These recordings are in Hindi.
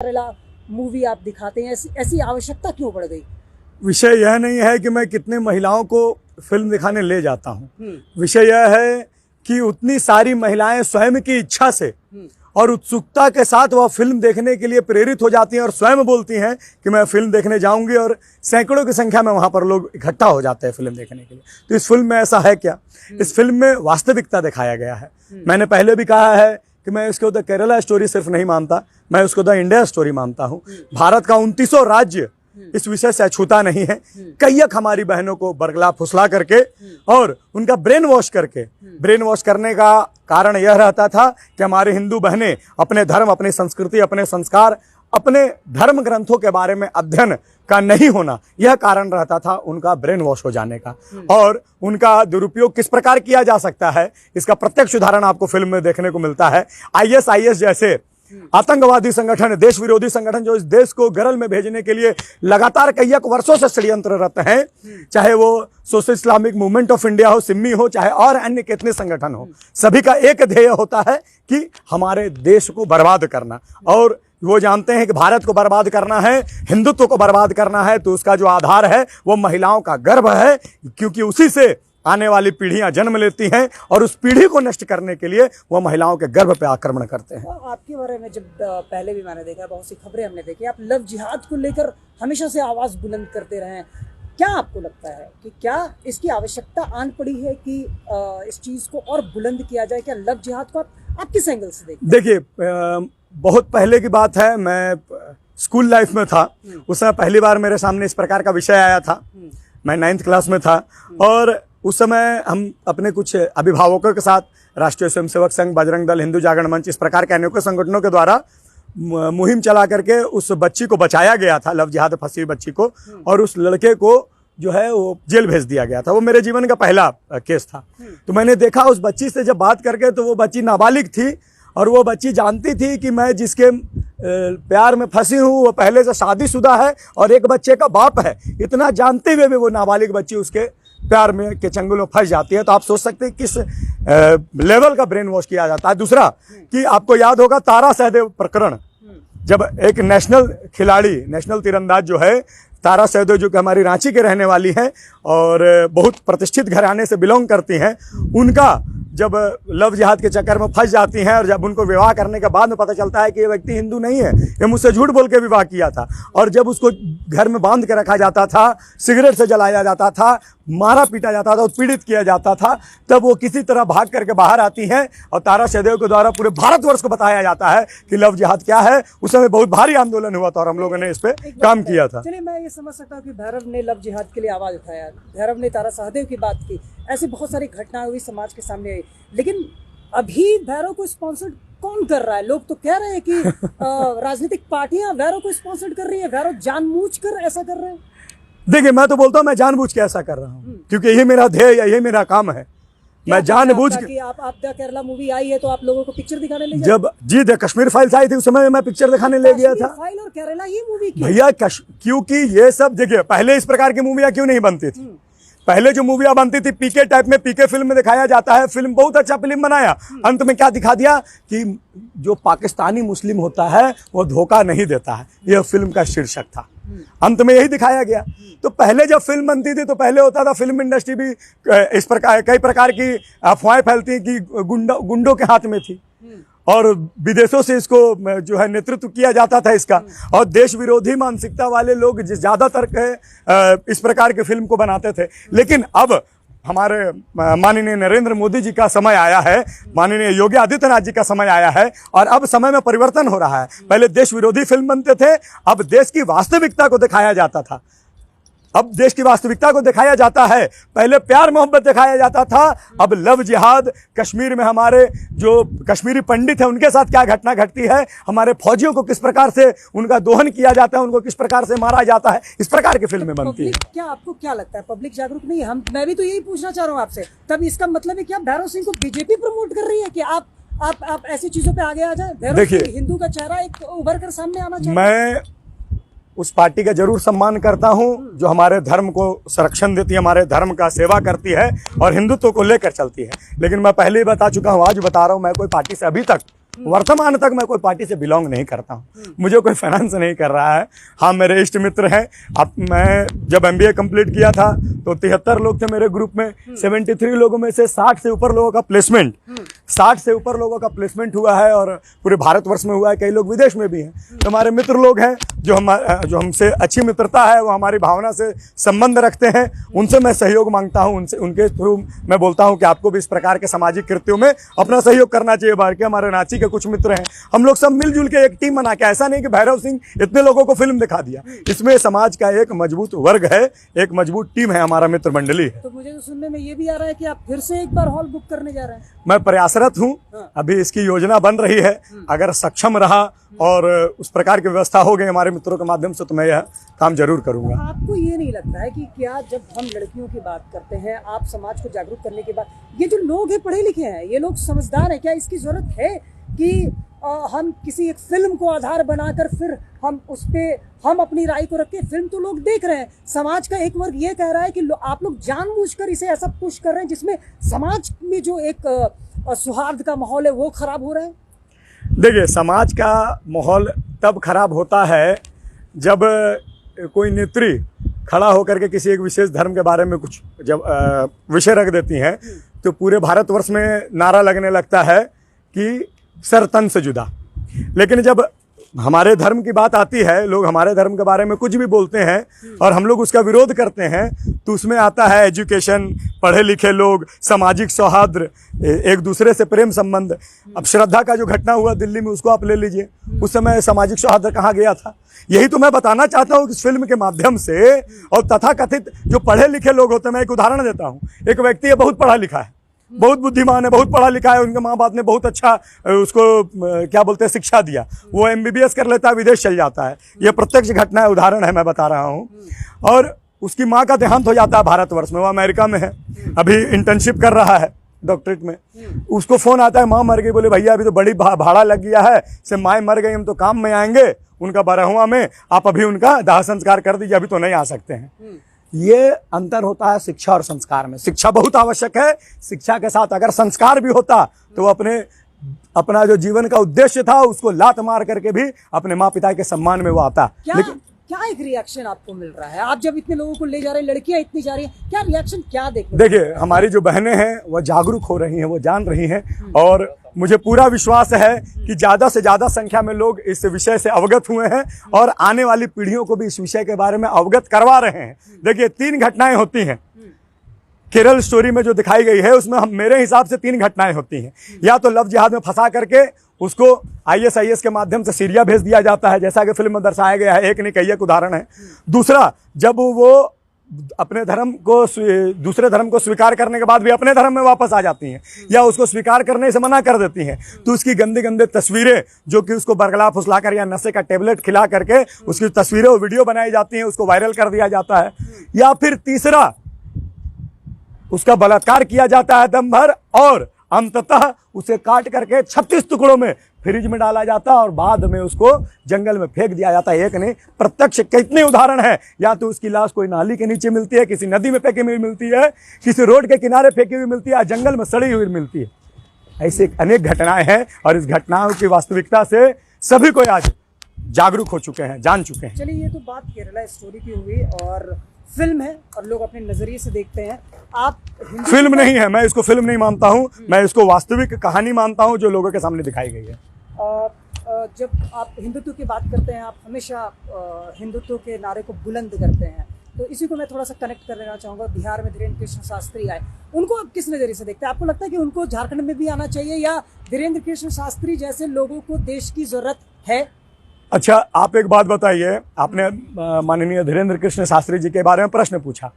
केरला मूवी आप दिखाते हैं, ऐसी आवश्यकता क्यों पड़ गई? विषय यह नहीं है कि मैं कितने महिलाओं को फिल्म दिखाने ले जाता हूँ। विषय यह है कि उतनी सारी महिलाएं स्वयं की इच्छा से और उत्सुकता के साथ वह फिल्म देखने के लिए प्रेरित हो जाती हैं और स्वयं बोलती हैं कि मैं फिल्म देखने जाऊंगी, और सैकड़ों की संख्या में वहां पर लोग इकट्ठा हो जाते हैं फिल्म देखने के लिए। तो इस फिल्म में ऐसा है क्या? इस फिल्म में वास्तविकता दिखाया गया है। मैंने पहले भी कहा है कि मैं इसको द केरला स्टोरी सिर्फ नहीं मानता, मैं उसको द इंडिया स्टोरी मानता हूँ। भारत का 29 राज्य इस विषय से अछूता नहीं है। कईयक हमारी बहनों को बरगला फुसला करके और उनका ब्रेन वॉश करने का कारण यह रहता था कि हमारे हिंदू बहनें अपने धर्म, अपनी संस्कृति, अपने संस्कार, अपने धर्म ग्रंथों के बारे में अध्ययन का नहीं होना, यह कारण रहता था उनका ब्रेन वॉश हो जाने का। और उनका दुरुपयोग किस प्रकार किया जा सकता है, इसका प्रत्यक्ष उदाहरण आपको फिल्म में देखने को मिलता है। आईएसआईएस जैसे आतंकवादी संगठन, देश विरोधी संगठन जो इस देश को गरल में भेजने के लिए लगातार कईयक वर्षों से षड्यंत्ररत हैं, चाहे वो social Islamic movement of India हो, सिम्मी हो, चाहे और अन्य कितने संगठन हो, सभी का एक ध्येय होता है कि हमारे देश को बर्बाद करना। और वो जानते हैं कि भारत को बर्बाद करना है, हिंदुत्व को बर्बाद करना है, तो उसका जो आधार है वो महिलाओं का गर्भ है, क्योंकि उसी से आने वाली पीढ़ियां जन्म लेती हैं और उस पीढ़ी को नष्ट करने के लिए वो महिलाओं के गर्भ पे आक्रमण करते हैं। आपके बारे में जब पहले भी मैंने देखा, बहुत सी खबरें हमने देखी, आप लव जिहाद को लेकर हमेशा से आवाज बुलंद करते रहे हैं। क्या आपको लगता है कि क्या इसकी आवश्यकता आन पड़ी है कि इस चीज को और बुलंद किया जाए? क्या लव जिहाद को आप किस एंगल से देखते हैं? देखिए, बहुत पहले की बात है, मैं स्कूल लाइफ में था, उस समय पहली बार मेरे सामने इस प्रकार का विषय आया था। मैं 9th क्लास में था और उस समय हम अपने कुछ अभिभावकों के साथ राष्ट्रीय स्वयंसेवक संघ, बजरंग दल, हिंदू जागरण मंच, इस प्रकार के अनेकों संगठनों के द्वारा मुहिम चला करके उस बच्ची को बचाया गया था, लव जिहाद फंसी हुई बच्ची को, और उस लड़के को जो है वो जेल भेज दिया गया था। वो मेरे जीवन का पहला केस था। तो मैंने देखा उस बच्ची से जब बात करके, तो वो बच्ची नाबालिग थी और वो बच्ची जानती थी कि मैं जिसके प्यार में फंसी हूँ वो पहले से शादीशुदा है और एक बच्चे का बाप है। इतना जानते हुए भी वो नाबालिग बच्ची उसके प्यार में के चंगुल में फंस जाती है। तो आप सोच सकते हैं किस लेवल का ब्रेन वॉश किया जाता है। दूसरा कि आपको याद होगा तारा सहदेव प्रकरण, जब एक नेशनल खिलाड़ी, नेशनल तीरंदाज जो है तारा सहदेव, जो कि हमारी रांची के रहने वाली हैं और बहुत प्रतिष्ठित घराने से बिलोंग करती हैं, उनका जब लव जिहाद के चक्कर में फंस जाती हैं और जब उनको विवाह करने के बाद में पता चलता है कि ये व्यक्ति हिंदू नहीं है, ये मुझसे झूठ बोल के विवाह किया था, और जब उसको घर में बांध के रखा जाता था, सिगरेट से जलाया जाता था, मारा पीटा जाता था, उत्पीड़ित किया जाता था, तब वो किसी तरह भाग करके बाहर आती हैं और तारा सहदेव के द्वारा पूरे भारतवर्ष को बताया जाता है कि लव जिहाद क्या है। उस समय बहुत भारी आंदोलन हुआ था और हम लोगों ने इस पे काम किया था। चलिए, मैं ये समझ सकता हूँ कि भैरव ने लव जिहाद के लिए आवाज उठाया, भैरव ने तारा सहदेव की बात की, ऐसी बहुत सारी घटनाएं हुई, समाज के सामने आई, लेकिन अभी भैरव को स्पॉन्सर कौन कर रहा है? लोग तो कह रहे हैं कि राजनीतिक पार्टियां भैरव को स्पॉन्सर कर रही है, भैरव जानबूझकर ऐसा कर रहे हैं। देखिए, मैं तो बोलता हूँ मैं जानबूझ के ऐसा कर रहा हूँ, क्योंकि यही मेरा ध्येय, यही मेरा काम है। मैं जानबूझ के, आप द केरला मूवी आई है तो आप लोगों को पिक्चर दिखाने ले गए? जब जी द कश्मीर फाइल्स आई थी उस समय मैं पिक्चर दिखाने ले गया था। फाइल और केरला ये मूवी भैया, क्योंकि ये सब देखिए, पहले इस प्रकार की मूवियाँ क्यों नहीं बनती थी? पहले जो मूवियाँ बनती थी पीके टाइप में, पीके फिल्म में दिखाया जाता है, फिल्म बहुत अच्छा फिल्म बनाया, अंत में क्या दिखा दिया कि जो पाकिस्तानी मुस्लिम होता है वो धोखा नहीं देता है, यह फिल्म का शीर्षक था। अंत में यही दिखाया गया। तो पहले जब फिल्म बनती थी तो पहले होता था, फिल्म इंडस्ट्री भी इस प्रकार कई प्रकार की अफवाहें फैलती कि गुंडों के हाथ में थी और विदेशों से इसको जो है नेतृत्व किया जाता था इसका, और देश विरोधी मानसिकता वाले लोग ज्यादातर इस प्रकार के फिल्म को बनाते थे। लेकिन अब हमारे माननीय नरेंद्र मोदी जी का समय आया है, माननीय योगी आदित्यनाथ जी का समय आया है, और अब समय में परिवर्तन हो रहा है। पहले देश विरोधी फिल्म बनते थे, अब देश की वास्तविकता को दिखाया जाता था। अब देश की वास्तविकता को दिखाया जाता है। पहले प्यार मोहब्बत दिखाया जाता था, अब लव जिहाद, कश्मीर में हमारे जो कश्मीरी पंडित हैं उनके साथ क्या घटना घटती है, हमारे फौजियों को किस प्रकार से उनका दोहन किया जाता है, उनको किस प्रकार से मारा जाता है, इस प्रकार की फिल्में बनती है। क्या आपको क्या लगता है, पब्लिक जागरूक नहीं है? मैं भी तो यही पूछना चाह रहा हूँ आपसे। तब इसका मतलब है क्या भैरव सिंह को बीजेपी प्रमोट कर रही है कि आप ऐसी चीजों पे आगे आ जाए? देखिए, हिंदू का चेहरा एक उभर कर सामने आना चाहिए। मैं उस पार्टी का जरूर सम्मान करता हूं जो हमारे धर्म को संरक्षण देती है, हमारे धर्म का सेवा करती है और हिंदुत्व को लेकर चलती है। लेकिन मैं पहले ही बता चुका हूं, आज बता रहा हूं, मैं कोई पार्टी से अभी तक वर्तमान तक मैं कोई पार्टी से बिलोंग नहीं करता हूँ, मुझे कोई फाइनेंस नहीं कर रहा है। हाँ, मेरे इष्ट मित्र हैं। अब मैं जब MBA कंप्लीट किया था तो 73 लोग थे मेरे ग्रुप में। 73 लोगों में से 60 से ऊपर लोगों का प्लेसमेंट 60 से ऊपर लोगों का प्लेसमेंट हुआ है और पूरे भारतवर्ष में हुआ है, कई लोग विदेश में भी हैं। तो हमारे मित्र लोग हैं जो हमसे अच्छी मित्रता है, वो हमारी भावना से संबंध रखते हैं, उनसे मैं सहयोग मांगता हूं, उनके थ्रू मैं बोलता हूं कि आपको भी इस प्रकार के सामाजिक कृत्यों में अपना सहयोग करना चाहिए। बाहर के हमारे रांची के कुछ मित्र हैं, हम लोग सब मिलजुल के एक टीम बना के, ऐसा नहीं कि भैरव सिंह इतने लोगों को फिल्म दिखा दिया, इसमें समाज का एक मजबूत वर्ग है, एक मजबूत टीम है, हमारा मित्र मंडली है। तो मुझे तो सुनने में ये भी आ रहा है कि आप फिर से एक बार हॉल बुक करने जा रहे हैं। मैं प्रयासरत हूँ, अभी इसकी योजना बन रही है। अगर सक्षम रहा और उस प्रकार की व्यवस्था हो गई हमारे मित्रों के माध्यम से तो मैं यह काम जरूर करूंगा। आपको ये नहीं लगता है कि क्या जब हम लड़कियों की बात करते हैं, आप समाज को जागरूक करने के बाद, ये जो लोग हैं पढ़े लिखे हैं, ये लोग समझदार हैं, क्या इसकी जरूरत है कि हम किसी एक फिल्म को आधार बनाकर फिर हम उस पे हम अपनी राय को रख के, फिल्म तो लोग देख रहे हैं, समाज का एक वर्ग ये कह रहा है कि आप लोग जानबूझकर इसे ऐसा पुश कर रहे हैं जिसमें समाज में जो एक सौहार्द का माहौल है वो खराब हो रहा है। देखिए, समाज का माहौल तब खराब होता है जब कोई नेत्री खड़ा होकर के किसी एक विशेष धर्म के बारे में कुछ जब विषय रख देती हैं तो पूरे भारतवर्ष में नारा लगने लगता है कि सर तन से जुदा। लेकिन जब हमारे धर्म की बात आती है, लोग हमारे धर्म के बारे में कुछ भी बोलते हैं और हम लोग उसका विरोध करते हैं, तो उसमें आता है एजुकेशन, पढ़े लिखे लोग, सामाजिक सौहार्द, एक दूसरे से प्रेम संबंध। अब श्रद्धा का जो घटना हुआ दिल्ली में उसको आप ले लीजिए, उस समय सामाजिक सौहार्द कहाँ गया था? यही तो मैं बताना चाहता हूँ कि इस फिल्म के माध्यम से। और तथाकथित जो पढ़े लिखे लोग होते हैं, मैं एक उदाहरण देता हूँ। एक व्यक्ति है, बहुत पढ़ा लिखा है, बहुत बुद्धिमान है, बहुत पढ़ा लिखा है, उनके माँ बाप ने बहुत अच्छा उसको क्या बोलते हैं शिक्षा दिया, वो MBBS कर लेता है, विदेश चल जाता है। ये प्रत्यक्ष घटना है, उदाहरण है, मैं बता रहा हूँ। और उसकी माँ का देहांत हो जाता है भारतवर्ष में, वो अमेरिका में है, अभी इंटर्नशिप कर रहा है डॉक्टरेट में। उसको फोन आता है, माँ मर गई। बोले भैया अभी तो बड़ी भाड़ा लग गया है, से माँ मर गई, हम तो काम में आएंगे उनका 12वां में, आप अभी उनका दाह संस्कार कर दीजिए, अभी तो नहीं आ सकते हैं। ये अंतर होता है शिक्षा और संस्कार में। शिक्षा बहुत आवश्यक है, शिक्षा के साथ अगर संस्कार भी होता तो वो अपना जो जीवन का उद्देश्य था उसको लात मार करके भी अपने माँ पिता के सम्मान में वो आता। लेकिन क्या एक रिएक्शन आपको मिल रहा है? आप जब इतने लोगों को ले जा रहे हैं, लड़कियां इतनी जा रही हैं, क्या रिएक्शन क्या देखिए, हमारी जो बहनें हैं वो जागरूक हो रही हैं, वो जान रही हैं और मुझे पूरा विश्वास है कि ज़्यादा से ज़्यादा संख्या में लोग इस विषय से अवगत हुए हैं और आने वाली पीढ़ियों को भी इस विषय के बारे में अवगत करवा रहे हैं। देखिए, 3 घटनाएं होती हैं केरल स्टोरी में जो दिखाई गई है, उसमें हम मेरे हिसाब से 3 घटनाएं होती हैं। या तो लव जिहाद में फंसा करके उसको ISIS के माध्यम से सीरिया भेज दिया जाता है, जैसा कि फिल्म में दर्शाया गया है, एक नहीं कई एक उदाहरण है। दूसरा, जब वो अपने धर्म को दूसरे धर्म को स्वीकार करने के बाद भी अपने धर्म में वापस आ जाती हैं या उसको स्वीकार करने से मना कर देती हैं, तो उसकी गंदे गंदे तस्वीरें जो कि उसको बरगला फुसला कर या नशे का टेबलेट खिला करके उसकी तस्वीरें और वीडियो बनाई जाती हैं, उसको वायरल कर दिया जाता है। या फिर तीसरा, उसका बलात्कार किया जाता है दम भर और अंततः उसे काट करके 36 टुकड़ों में फ्रिज में डाला जाता है और बाद में उसको जंगल में फेंक दिया जाता है। एक नहीं, प्रत्यक्ष कितने उदाहरण हैं। या तो उसकी लाश कोई नाली के नीचे मिलती है, किसी नदी में फेंकी हुई मिलती है, किसी रोड के किनारे फेंकी हुई मिलती है, जंगल में सड़ी हुई मिलती है। ऐसे अनेक घटनाएं हैं और इस घटनाओं की वास्तविकता से सभी को आज जागरूक हो चुके हैं, जान चुके हैं। चलिए, ये तो बात केरला स्टोरी की हुई और फिल्म है और लोग अपने नजरिए से देखते हैं। आप फिल्म नहीं है, मैं इसको फिल्म नहीं मानता हूँ, मैं इसको वास्तविक कहानी मानता हूँ जो लोगों के सामने दिखाई गई है। जब आप हिंदुत्व की बात करते हैं, आप हमेशा हिंदुत्व के नारे को बुलंद करते हैं, तो इसी को मैं थोड़ा सा कनेक्ट कर लेना चाहूँगा। बिहार में धीरेन्द्र कृष्ण शास्त्री आए, उनको आप किस नज़रिए से देखते हैं? आपको लगता है कि उनको झारखंड में भी आना चाहिए या धीरेन्द्र कृष्ण शास्त्री जैसे लोगों को देश की जरूरत है? अच्छा, आप एक बात बताइए, आपने माननीय धीरेन्द्र कृष्ण शास्त्री जी के बारे में प्रश्न पूछा।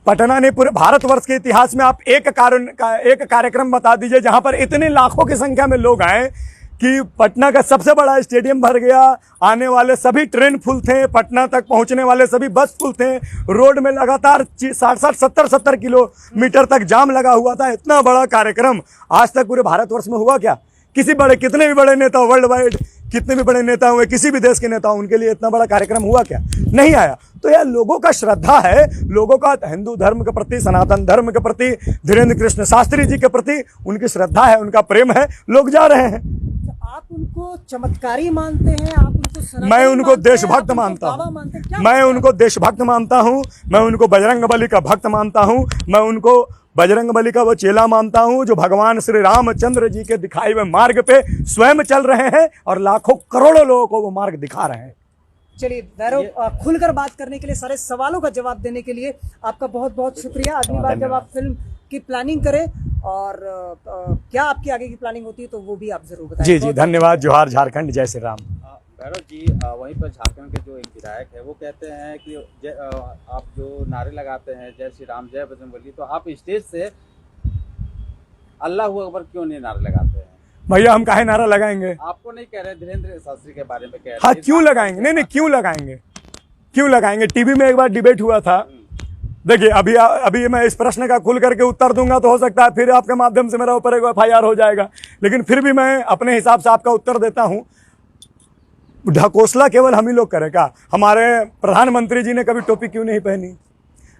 पटना ने पूरे भारतवर्ष के इतिहास में आप एक कार्यक्रम बता दीजिए जहां पर इतने लाखों की संख्या में लोग आए कि पटना का सबसे बड़ा स्टेडियम भर गया, आने वाले सभी ट्रेन फुल थे, पटना तक पहुंचने वाले सभी बस फुल थे, रोड में लगातार 60-70 किलोमीटर तक जाम लगा हुआ था। इतना बड़ा कार्यक्रम आज तक पूरे भारतवर्ष में हुआ क्या? कितने भी बड़े नेता वर्ल्ड वाइड, कितने भी बड़े नेता हुए, किसी भी देश के नेता, उनके लिए इतना बड़ा कार्यक्रम हुआ क्या? नहीं आया। तो यह लोगों का श्रद्धा है, लोगों का हिंदू धर्म के प्रति, सनातन धर्म के प्रति, धीरेन्द्र कृष्ण शास्त्री जी के प्रति उनकी श्रद्धा है, उनका प्रेम है, लोग जा रहे हैं। आप उनको चमत्कारी मानते हैं, आप उनको सनातनी मैं उनको मानते हैं, देशभक्त आप उनको मानता बाबा हूँ। मानते हैं, क्या मैं मानते हैं? उनको देशभक्त मानता हूँ, मैं उनको बजरंगबली का भक्त मानता हूँ, मैं उनको बजरंगबली का वो चेला मानता हूँ जो भगवान श्री रामचंद्र जी के दिखाए हुए मार्ग पे स्वयं चल रहे हैं और लाखों करोड़ों लोगों को वो मार्ग दिखा रहे हैं। चलिए भैरव, खुलकर बात करने के लिए, सारे सवालों का जवाब देने के लिए आपका बहुत बहुत शुक्रिया। अगली बार जब आप फिल्म की प्लानिंग करें और क्या आपकी आगे की प्लानिंग होती है तो वो भी आप जरूर बताएं। जी जी, धन्यवाद। जोहार झारखंड, जय श्री राम। भैरव जी, वहीं पर झारखंड के जो एक विधायक है वो कहते हैं कि आप जो नारे लगाते हैं जय श्री राम जय बजरंगबली, तो आप स्टेज से अल्लाह अकबर क्यों नहीं नारे लगाते हैं? भैया हम काहे नारा लगाएंगे? आपको नहीं कह रहे, धीरेन्द्र शास्त्री के बारे में कह रहे हाँ, हैं। क्यों लगाएंगे? नहीं नहीं, क्यों लगाएंगे? क्यों लगाएंगे? टीवी में एक बार डिबेट हुआ था। देखिए, अभी मैं इस प्रश्न का खुल करके उत्तर दूंगा तो हो सकता है फिर आपके माध्यम से मेरा ऊपर एक FIR हो जाएगा, लेकिन फिर भी मैं अपने हिसाब से आपका उत्तर देता हूं। ढकोसला केवल हम ही लोग करेगा। हमारे प्रधानमंत्री जी ने कभी टोपी क्यों नहीं पहनी?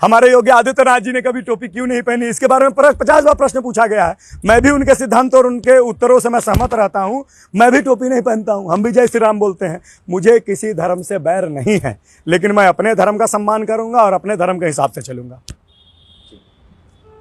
हमारे योगी आदित्यनाथ जी ने कभी टोपी क्यों नहीं पहनी? इसके बारे में 50 बार प्रश्न पूछा गया है। मैं भी उनके सिद्धांत और उनके उत्तरों से मैं सहमत रहता हूं। मैं भी टोपी नहीं पहनता हूं, हम भी जय श्री राम बोलते हैं। मुझे किसी धर्म से बैर नहीं है, लेकिन मैं अपने धर्म का सम्मान करूंगा और अपने धर्म के हिसाब से चलूंगा।